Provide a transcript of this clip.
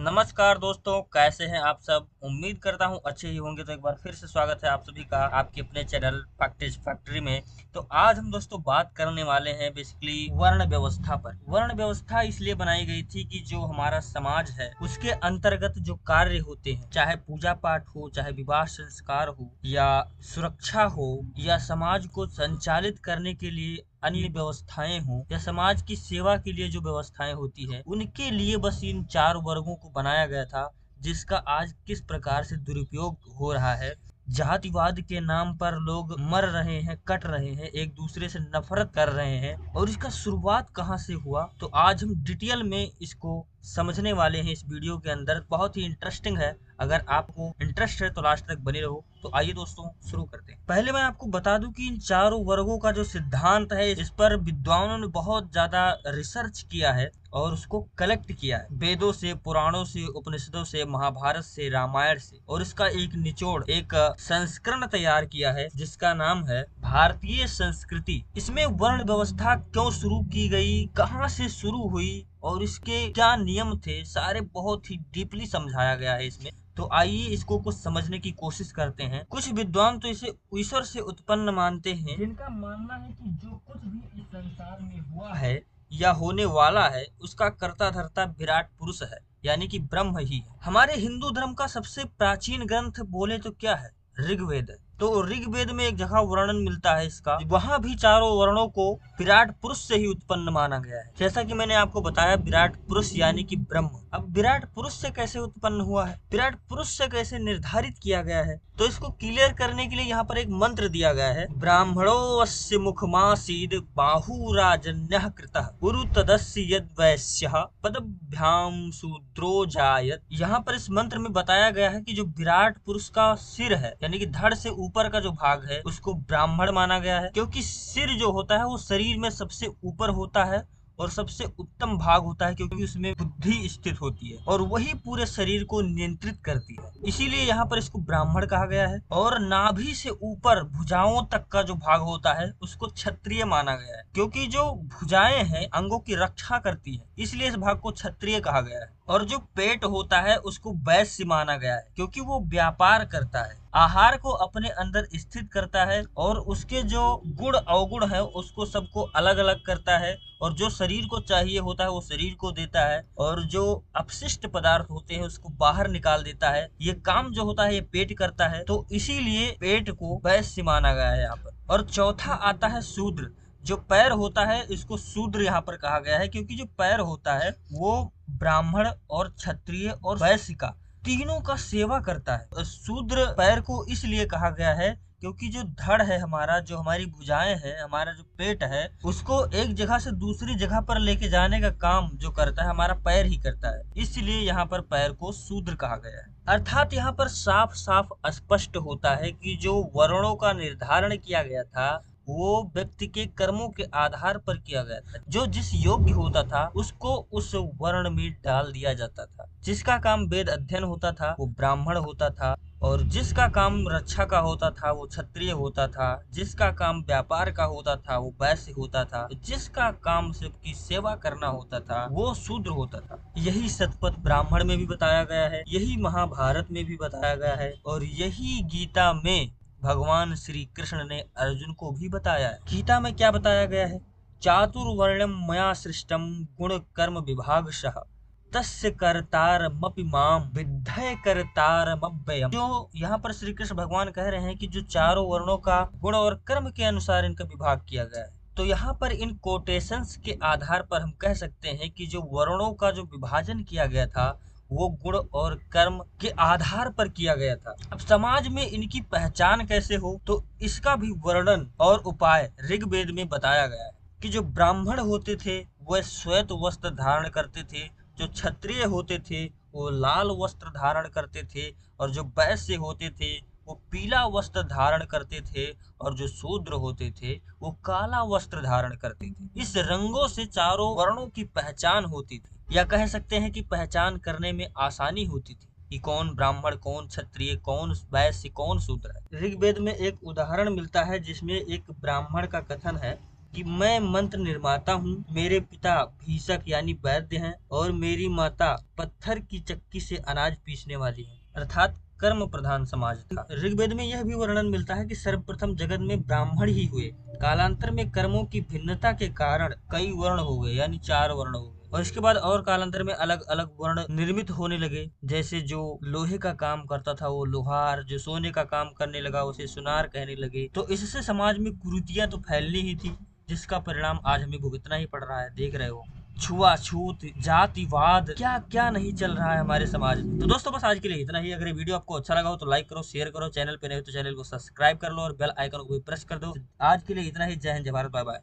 नमस्कार दोस्तों, कैसे हैं आप सब। उम्मीद करता हूं अच्छे ही होंगे। तो एक बार फिर से स्वागत है आप सभी का आपके अपने चैनल फैक्ट्स फैक्ट्री में। तो आज हम दोस्तों बात करने वाले हैं बेसिकली वर्ण व्यवस्था पर। वर्ण व्यवस्था इसलिए बनाई गई थी कि जो हमारा समाज है उसके अंतर्गत जो कार्य होते हैं, चाहे पूजा पाठ हो, चाहे विवाह संस्कार हो, या सुरक्षा हो, या समाज को संचालित करने के लिए अन्य व्यवस्थाएं हों, या समाज की सेवा के लिए जो व्यवस्थाएं होती है, उनके लिए बस इन चार वर्गों को बनाया गया था। जिसका आज किस प्रकार से दुरुपयोग हो रहा है, जातिवाद के नाम पर लोग मर रहे हैं, कट रहे हैं, एक दूसरे से नफरत कर रहे हैं, और इसका शुरुआत कहां से हुआ, तो आज हम डिटेल में इसको समझने वाले हैं इस वीडियो के अंदर। बहुत ही इंटरेस्टिंग है। अगर आपको इंटरेस्ट है तो लास्ट तक बने रहो। तो आइए दोस्तों शुरू करते हैं। पहले मैं आपको बता दूं कि इन चारों वर्गों का जो सिद्धांत है, इस पर विद्वानों ने बहुत ज्यादा रिसर्च किया है और उसको कलेक्ट किया है वेदों से, पुराणों से, उपनिषदों से, महाभारत से, रामायण से, और इसका एक निचोड़, एक संस्करण तैयार किया है जिसका नाम है भारतीय संस्कृति। इसमें वर्ण व्यवस्था क्यों शुरू की गई, कहां से शुरू हुई और इसके क्या नियम थे, सारे बहुत ही डीपली समझाया गया है इसमें। तो आइए इसको कुछ समझने की कोशिश करते हैं। कुछ विद्वान तो इसे ईश्वर से उत्पन्न मानते हैं, जिनका मानना है कि जो कुछ भी इस संसार में हुआ है या होने वाला है उसका कर्ता धर्ता विराट पुरुष है, यानी कि ब्रह्म ही है। हमारे हिंदू धर्म का सबसे प्राचीन ग्रंथ बोले तो क्या है? ऋग्वेद है। तो ऋग्वेद में एक जगह वर्णन मिलता है इसका, वहां भी चारों वर्णों को विराट पुरुष से ही उत्पन्न माना गया है। जैसा कि मैंने आपको बताया, विराट पुरुष यानी कि ब्रह्म। अब विराट पुरुष से कैसे उत्पन्न हुआ है, विराट पुरुष से कैसे निर्धारित किया गया है, तो इसको क्लियर करने के लिए यहाँ पर एक मंत्र दिया गया है। ब्राह्मणो अस्य मुखमासीद बाहुराजन्यः कृतः उरु तदस्य यद वैश्यः पदभ्याम शूद्रो जायत। यहाँ पर इस मंत्र में बताया गया है कि जो विराट पुरुष का सिर है, यानी कि धड़ से ऊपर का जो भाग है, उसको ब्राह्मण माना गया है, क्योंकि सिर जो होता है वो शरीर में सबसे ऊपर होता है और सबसे उत्तम भाग होता है, क्योंकि उसमें बुद्धि स्थित होती है और वही पूरे शरीर को नियंत्रित करती है। इसीलिए यहाँ पर इसको ब्राह्मण कहा गया है। और नाभि से ऊपर भुजाओं तक का जो भाग होता है उसको क्षत्रिय माना गया है, क्योंकि जो भुजाएं हैं अंगों की रक्षा करती है, इसलिए इस भाग को क्षत्रिय कहा गया है। और जो पेट होता है उसको वैश्य माना गया है, क्योंकि वो व्यापार करता है, आहार को अपने अंदर स्थित करता है और उसके जो गुण अवगुण है उसको सबको अलग अलग करता है, और जो शरीर को चाहिए होता है वो शरीर को देता है, और जो अपशिष्ट पदार्थ होते हैं उसको बाहर निकाल देता है। ये काम जो होता है ये पेट करता है, तो इसीलिए पेट को वैश्य माना गया है यहाँ पर। और चौथा आता है शूद्र। जो पैर होता है इसको शूद्र यहाँ पर कहा गया है, क्योंकि जो पैर होता है वो ब्राह्मण और क्षत्रिय और वैश्य का तीनों का सेवा करता है। शूद्र पैर को इसलिए कहा गया है क्योंकि जो धड़ है हमारा, जो हमारी भुजाएं हैं, हमारा जो पेट है, उसको एक जगह से दूसरी जगह पर लेके जाने का काम जो करता है हमारा पैर ही करता है, इसलिए यहाँ पर पैर को शूद्र कहा गया है। अर्थात यहाँ पर साफ साफ स्पष्ट होता है कि जो वर्णों का निर्धारण किया गया था वो व्यक्ति के कर्मों के आधार पर किया गया था। जो जिस योग्य होता था उसको उस वर्ण में डाल दिया जाता था। जिसका काम वेद अध्ययन होता था वो ब्राह्मण होता था, और जिसका काम रक्षा का होता था वो क्षत्रिय होता था, जिसका काम व्यापार का होता था वो वैश्य होता था, जिसका काम सबकी सेवा करना होता था वो शूद्र होता था। यही शतपथ ब्राह्मण में भी बताया गया है, यही महाभारत में भी बताया गया है, और यही गीता में भगवान श्री कृष्ण ने अर्जुन को भी बताया है। गीता में क्या बताया गया है? चातुर्वर्ण्यम मया सृष्टम गुण कर्म विभागशः तस्य कर्तारमपि माम विद्धय कर्तारमव्ययम्। जो यहाँ पर श्री कृष्ण भगवान कह रहे हैं कि जो चारों वर्णों का गुण और कर्म के अनुसार इनका विभाग किया गया है, तो यहाँ पर इन कोटेशंस के आधार पर हम कह सकते हैं कि जो वर्णों का जो विभाजन किया गया था वो गुण और कर्म के आधार पर किया गया था। अब समाज में इनकी पहचान कैसे हो, तो इसका भी वर्णन और उपाय ऋग्वेद में बताया गया है कि जो ब्राह्मण होते थे वह श्वेत वस्त्र धारण करते थे, जो क्षत्रिय होते थे वो लाल वस्त्र धारण करते थे, और जो वैश्य होते थे वो पीला वस्त्र धारण करते थे, और जो शूद्र होते थे वो काला वस्त्र धारण करते थे। इस रंगों से चारों वर्णों की पहचान होती थी, या कह सकते हैं कि पहचान करने में आसानी होती थी कि कौन ब्राह्मण, कौन क्षत्रिय, कौन वैश्य, कौन शूद्र है। ऋग्वेद में एक उदाहरण मिलता है जिसमें एक ब्राह्मण का कथन है कि मैं मंत्र निर्माता हूँ, मेरे पिता भीषक यानी वैद्य हैं और मेरी माता पत्थर की चक्की से अनाज पीसने वाली है, अर्थात कर्म प्रधान समाज था। ऋग्वेद में यह भी वर्णन मिलता है कि सर्वप्रथम जगत में ब्राह्मण ही हुए, कालांतर में कर्मों की भिन्नता के कारण कई वर्ण हो गए, यानी 4 वर्ण हो गए, और इसके बाद और कालांतर में अलग अलग वर्ण निर्मित होने लगे। जैसे जो लोहे का काम करता था वो लोहार, जो सोने का काम करने लगा उसे सुनार कहने लगे। तो इससे समाज में कुरीतियां तो फैलनी ही थी, जिसका परिणाम आज हमें भुगतना ही पड़ रहा है। देख रहे हो, छुआछूत, जातिवाद, क्या क्या नहीं चल रहा है हमारे समाज में। तो दोस्तों बस आज के लिए इतना ही। अगर ये वीडियो आपको अच्छा लगा हो तो लाइक करो, शेयर करो, चैनल पे नए हो तो चैनल को सब्सक्राइब कर लो और बेल आइकन को भी प्रेस कर दो। आज के लिए इतना ही। जय हिंद, जय भारत, बाय बाय।